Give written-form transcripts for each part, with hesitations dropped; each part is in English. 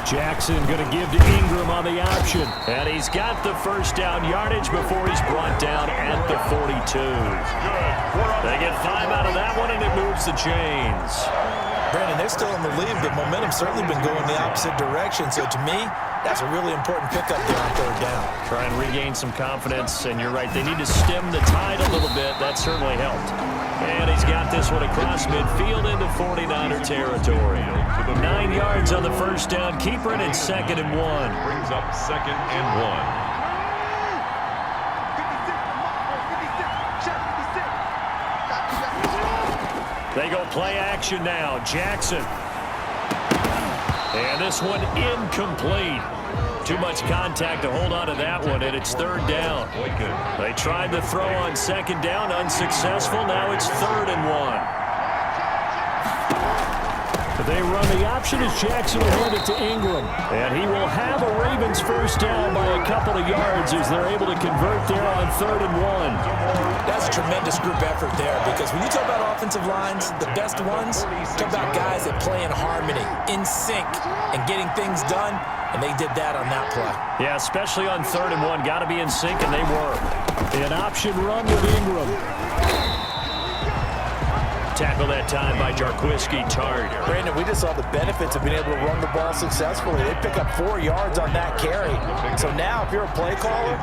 Jackson going to give to Ingram on the option. And he's got the first down yardage before he's brought down at the 42. They get 5 out of that one, and it moves the chains. Brandon, they're still in the lead, but momentum's certainly been going the opposite direction. So to me, that's a really important pickup there on third down. Try and regain some confidence, and you're right. They need to stem the tide a little bit. That certainly helped. And he's got this one across midfield into 49er territory. 9 yards on the first down. Keeper it at 2nd and 1. Brings up 2nd and 1. They go play action now. Jackson. And this one incomplete. Too much contact to hold on to that one, and it's 3rd down. They tried to throw on 2nd down, unsuccessful. Now it's 3rd and 1. They run the option as Jackson will hand it to Ingram. And he will have a Ravens first down by a couple of yards as they're able to convert there on 3rd and 1. That's a tremendous group effort there, because when you talk about offensive lines, the best ones, talk about guys that play in harmony, in sync, and getting things done, and they did that on that play. Yeah, especially on 3rd and 1. Got to be in sync, and they were. An option run with Ingram. Tackle that time by Jarquiski Tart. Brandon, we just saw the benefits of being able to run the ball successfully. They pick up 4 yards on that carry. So now if you're a play caller,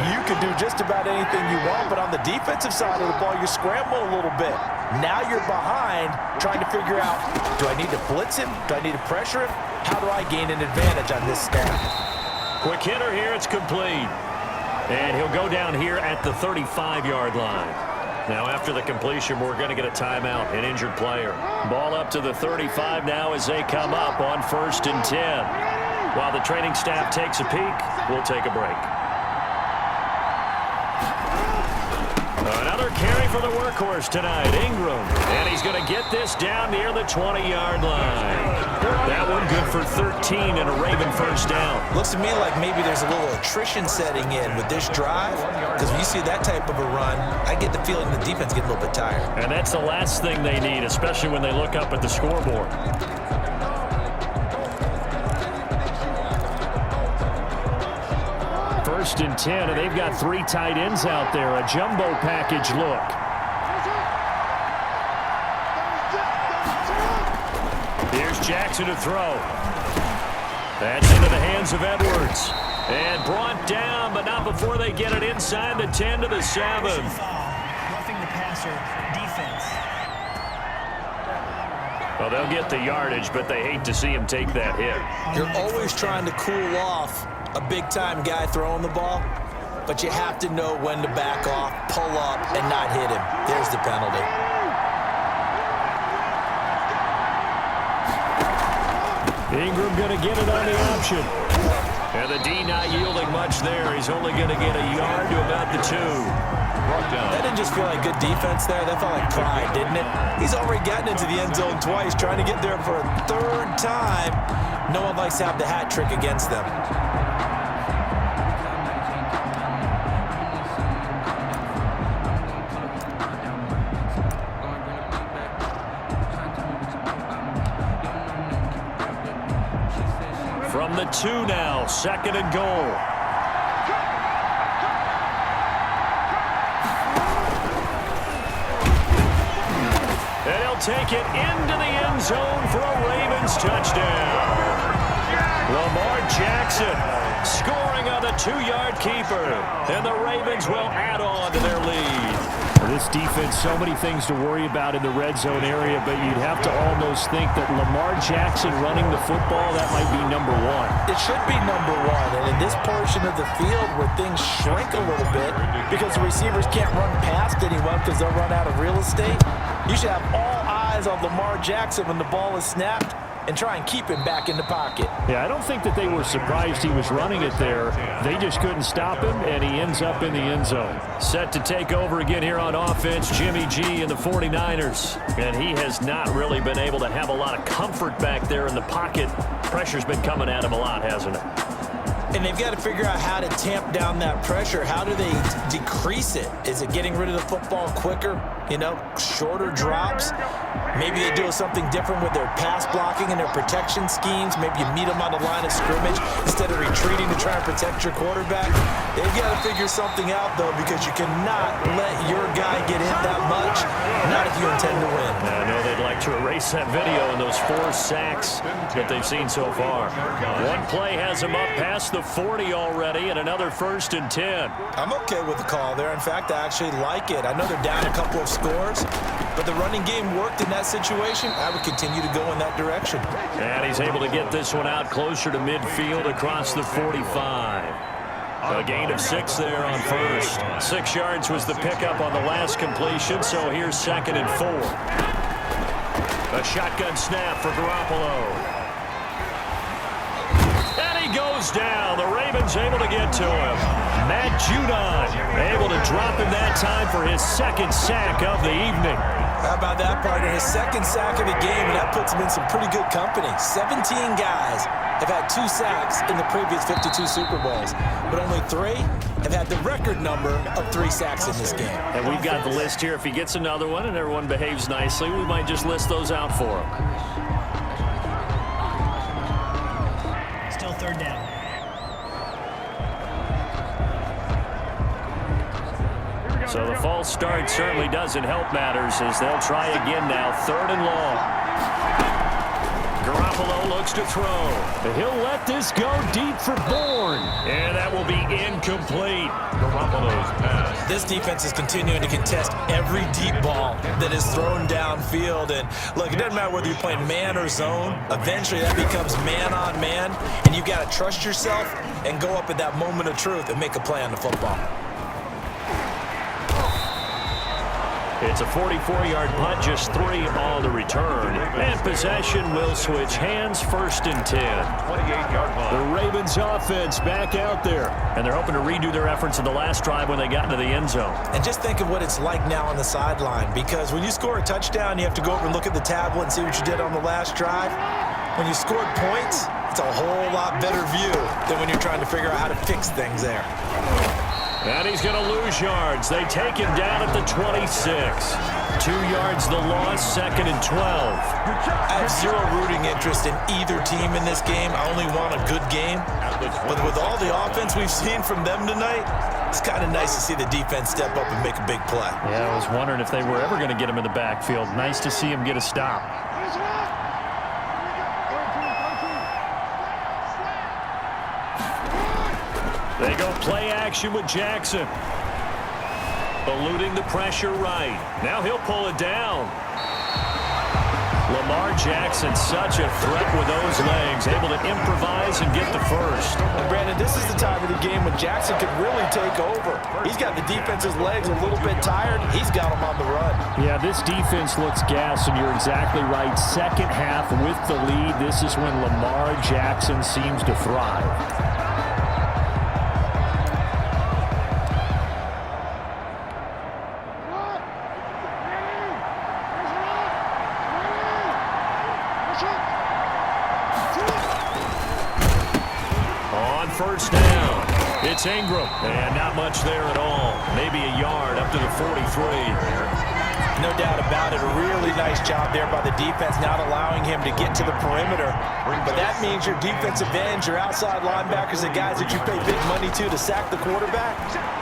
you can do just about anything you want, but on the defensive side of the ball, you scramble a little bit. Now you're behind trying to figure out, do I need to blitz him? Do I need to pressure him? How do I gain an advantage on this snap? Quick hitter here, it's complete. And he'll go down here at the 35-yard line. Now, after the completion, we're going to get a timeout, an injured player. Ball up to the 35 now as they come up on 1st and 10. While the training staff takes a peek, we'll take a break. Another carry for the workhorse tonight, Ingram. And he's going to get this down near the 20-yard line. That one good for 13 and a Raven first down. Looks to me like maybe there's a little attrition setting in with this drive, because when you see that type of a run, I get the feeling the defense getting a little bit tired. And that's the last thing they need, especially when they look up at the scoreboard. First and 10, and they've got 3 tight ends out there. A jumbo package look. Here's Jackson to throw. That's into the hands of Edwards. And brought down, but not before they get it inside the 10 to the 7. Roughing the passer defense. Well, they'll get the yardage, but they hate to see him take that hit. You're always trying to cool off a big-time guy throwing the ball, but you have to know when to back off, pull up, and not hit him. There's the penalty. Ingram going to get it on the option. And the D not yielding much there. He's only going to get a yard to about the 2. That didn't just feel like good defense there. That felt like pride, didn't it? He's already gotten into the end zone twice, trying to get there for a 3rd time. No one likes to have the hat trick against them. From the 2 now, 2nd and goal. And he'll take it into the end zone for a Ravens touchdown. Lamar Jackson scoring on the 2-yard keeper. And the Ravens will add on to their lead. This defense, so many things to worry about in the red zone area, but you'd have to almost think that Lamar Jackson running the football, that might be number 1. It should be number 1, and in this portion of the field where things shrink a little bit because the receivers can't run past anyone because they'll run out of real estate, you should have all eyes on Lamar Jackson when the ball is snapped and try and keep him back in the pocket. Yeah, I don't think that they were surprised he was running it there. They just couldn't stop him, and he ends up in the end zone. Set to take over again here on offense, Jimmy G and the 49ers. And he has not really been able to have a lot of comfort back there in the pocket. Pressure's been coming at him a lot, hasn't it? And they've got to figure out how to tamp down that pressure. How do they decrease it? Is it getting rid of the football quicker? You know, shorter drops? Maybe they do something different with their pass blocking and their protection schemes. Maybe you meet them on the line of scrimmage instead of retreating to try and protect your quarterback. They've got to figure something out, though, because you cannot let your guy get hit that much, not if you intend to win. I know they'd like to erase that video and those 4 sacks that they've seen so far. One play has them up past the 40 already, and another 1st and 10. I'm okay with the call there. In fact, I actually like it. I know they're down a couple of scores, but the running game worked in that situation. I would continue to go in that direction. And he's able to get this one out closer to midfield across the 45. A gain of 6 there on 1st. 6 yards was the pickup on the last completion, so here's 2nd and 4. A shotgun snap for Garoppolo. And he goes down. The Ravens able to get to him. Matt Judon able to drop him that time for his 2nd sack of the evening. How about that, partner? His 2nd sack of the game, and that puts him in some pretty good company. 17 guys have had 2 sacks in the previous 52 Super Bowls, but only 3 have had the record number of 3 sacks in this game. And we've got the list here. If he gets another one and everyone behaves nicely, we might just list those out for him. Still 3rd down. So the false start certainly doesn't help matters as they'll try again now. 3rd and long. Garoppolo looks to throw. He'll let this go deep for Bourne. And that will be incomplete. Garoppolo's pass. This defense is continuing to contest every deep ball that is thrown downfield. And look, it doesn't matter whether you're playing man or zone. Eventually that becomes man on man. And you've got to trust yourself and go up at that moment of truth and make a play on the football. It's a 44-yard punt, just 3 on the return. And possession will switch hands, 1st and 10. 28-yard line. The Ravens offense back out there. And they're hoping to redo their efforts in the last drive when they got into the end zone. And just think of what it's like now on the sideline, because when you score a touchdown, you have to go over and look at the tablet and see what you did on the last drive. When you scored points, it's a whole lot better view than when you're trying to figure out how to fix things there. And he's going to lose yards. They take him down at the 26. 2 yards the loss, 2nd and 12. I have 0 rooting interest in either team in this game. I only want a good game. But with all the offense we've seen from them tonight, it's kind of nice to see the defense step up and make a big play. Yeah, I was wondering if they were ever going to get him in the backfield. Nice to see him get a stop. They go play action with Jackson. Eluding the pressure right. Now he'll pull it down. Lamar Jackson, such a threat with those legs, able to improvise and get the 1st. And Brandon, this is the time of the game when Jackson could really take over. He's got the defense's legs a little bit tired. He's got them on the run. Yeah, this defense looks gassed, and you're exactly right. 2nd half with the lead. This is when Lamar Jackson seems to thrive. On 1st down, it's Ingram. And not much there at all. Maybe a yard up to the 43. No doubt about it. A really nice job there by the defense, not allowing him to get to the perimeter. But that means your defensive ends, your outside linebackers, the guys that you pay big money to sack the quarterback,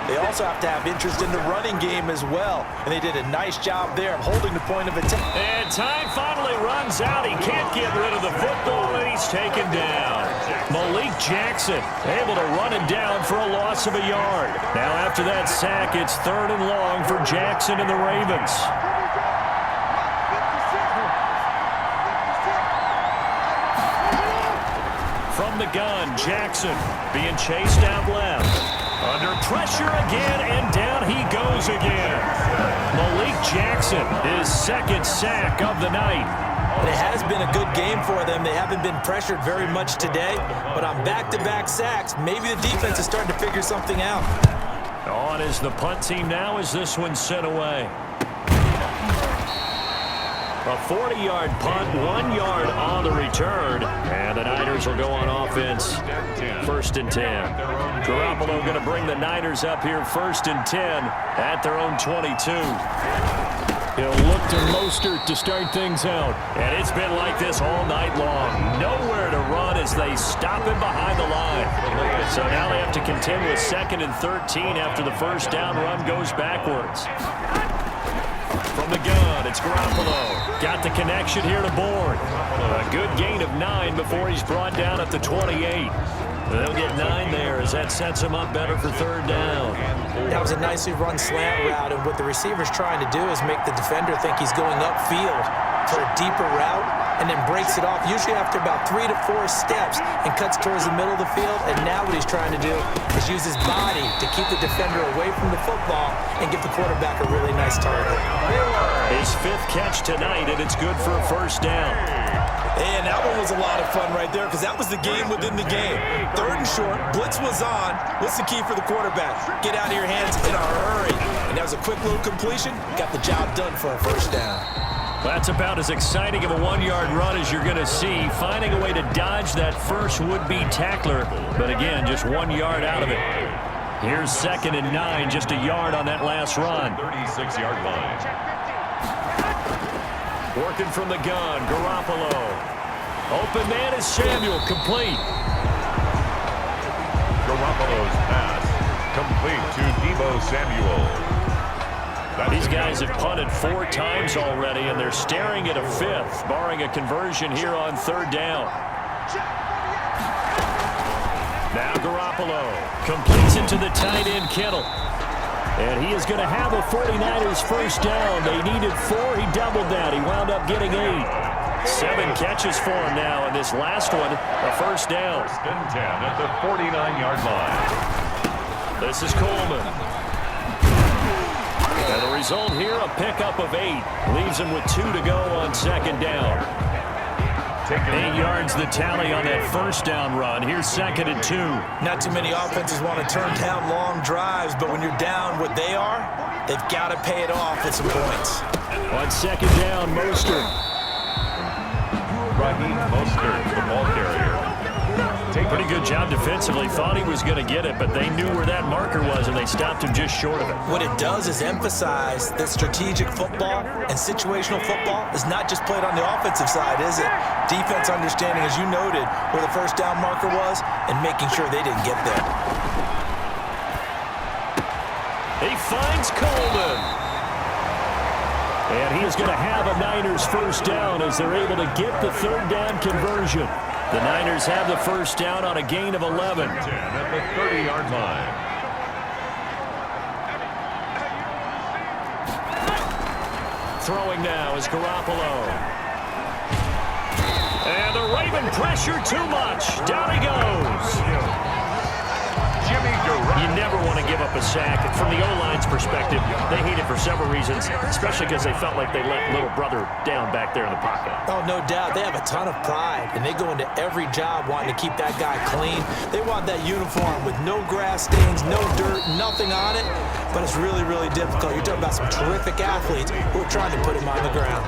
they also have to have interest in the running game as well. And they did a nice job there of holding the point of attack. And time finally runs out. He can't get rid of the football, and he's taken down. Malik Jackson able to run it down for a loss of a yard. Now after that sack, it's 3rd and long for Jackson and the Ravens. From the gun, Jackson being chased out left. Under pressure again, and down he goes again. Malik Jackson, his 2nd sack of the night. But it has been a good game for them. They haven't been pressured very much today, but on back-to-back sacks, maybe the defense is starting to figure something out. On is the punt team now as this one's sent away. A 40-yard punt, 1 yard on the return. And the Niners will go on offense. 1st and 10. Garoppolo going to bring the Niners up here 1st and 10 at their own 22. He'll look to Mostert to start things out. And it's been like this all night long. Nowhere to run as they stop him behind the line. So now they have to contend with 2nd and 13 after the first down run goes backwards. From the gun, it's Garoppolo. Got the connection here to Bourne. A good gain of 9 before he's brought down at the 28. They'll get 9 there as that sets him up better for 3rd down. That was a nicely run slant route, and what the receiver's trying to do is make the defender think he's going upfield for a deeper route and then breaks it off, usually after about 3 to 4 steps, and cuts towards the middle of the field. And now what he's trying to do is use his body to keep the defender away from the football and give the quarterback a really nice target. His 5th catch tonight, and it's good for a 1st down. And that one was a lot of fun right there because that was the game within the game. 3rd and short, blitz was on. What's the key for the quarterback? Get out of your hands in a hurry. And that was a quick little completion. Got the job done for a 1st down. That's about as exciting of a 1-yard run as you're going to see. Finding a way to dodge that first would-be tackler. But again, just 1 yard out of it. Here's 2nd and 9, just a yard on that last run. 36-yard line. Working from the gun, Garoppolo. Open man is Samuel, complete. Garoppolo's pass complete to Deebo Samuel. These guys have punted 4 times already, and they're staring at a 5th, barring a conversion here on 3rd down. Now Garoppolo completes it to the tight end, Kittle. And he is going to have a 49ers 1st down. They needed 4. He doubled that. He wound up getting 8. 7 catches for him now, and this last one, a 1st down. 1st and 10 at the 49-yard line. This is Coleman. And the result here, a pickup of 8. Leaves him with 2 to go on 2nd down. 8 yards the tally on that 1st down run. Here's 2nd and 2. Not too many offenses want to turn down long drives, but when you're down what they are, they've got to pay it off with some points. On 2nd down, Mostert. Raheem Mostert, the ball carrier. Pretty good job defensively. Thought he was going to get it, but they knew where that marker was, and they stopped him just short of it. What it does is emphasize that strategic football and situational football is not just played on the offensive side, is it? Defense understanding, as you noted, where the 1st down marker was and making sure they didn't get there. He finds Coleman. And he is going to have a Niners 1st down as they're able to get the 3rd down conversion. The Niners have the 1st down on a gain of 11. 10 at the 30-yard line. Throwing now is Garoppolo. And the Raven pressure too much. Down he goes. You never want to give up a sack. From the O-line's perspective, they hate it for several reasons, especially because they felt like they let little brother down back there in the pocket. Oh, no doubt. They have a ton of pride, and they go into every job wanting to keep that guy clean. They want that uniform with no grass stains, no dirt, nothing on it, but it's really, really difficult. You're talking about some terrific athletes who are trying to put him on the ground.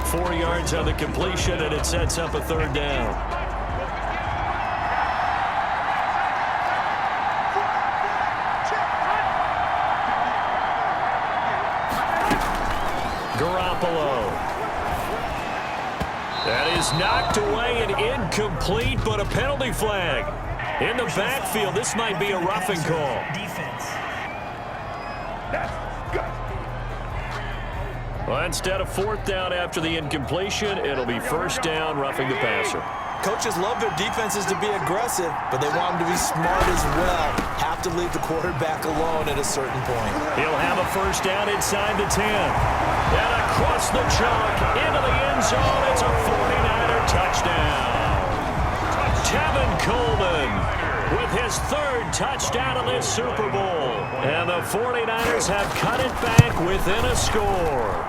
4 yards on the completion, and it sets up a 3rd down. Garoppolo. That is knocked away and incomplete, but a penalty flag. In the backfield, this might be a roughing call. Defense. Well, instead of 4th down after the incompletion, it'll be 1st down, roughing the passer. Coaches love their defenses to be aggressive, but they want them to be smart as well. Have to leave the quarterback alone at a certain point. He'll have a 1st down inside the 10. And across the chalk, into the end zone. It's a 49er touchdown. Tevin Coleman with his 3rd touchdown of this Super Bowl. And the 49ers have cut it back within a score.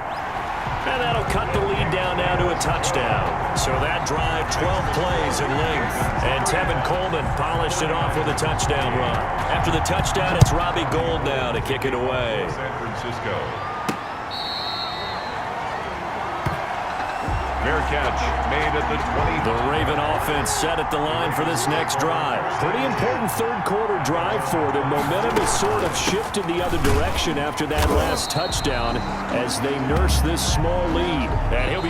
And that'll cut the lead down now to a touchdown. So that drive, 12 plays in length. And Tevin Coleman polished it off with a touchdown run. After the touchdown, it's Robbie Gould now to kick it away. San Francisco. Fair catch made at the 20. The Raven offense set at the line for this next drive. Pretty important third quarter drive for them. Momentum has sort of shifted the other direction after that last touchdown as they nurse this small lead. And he'll be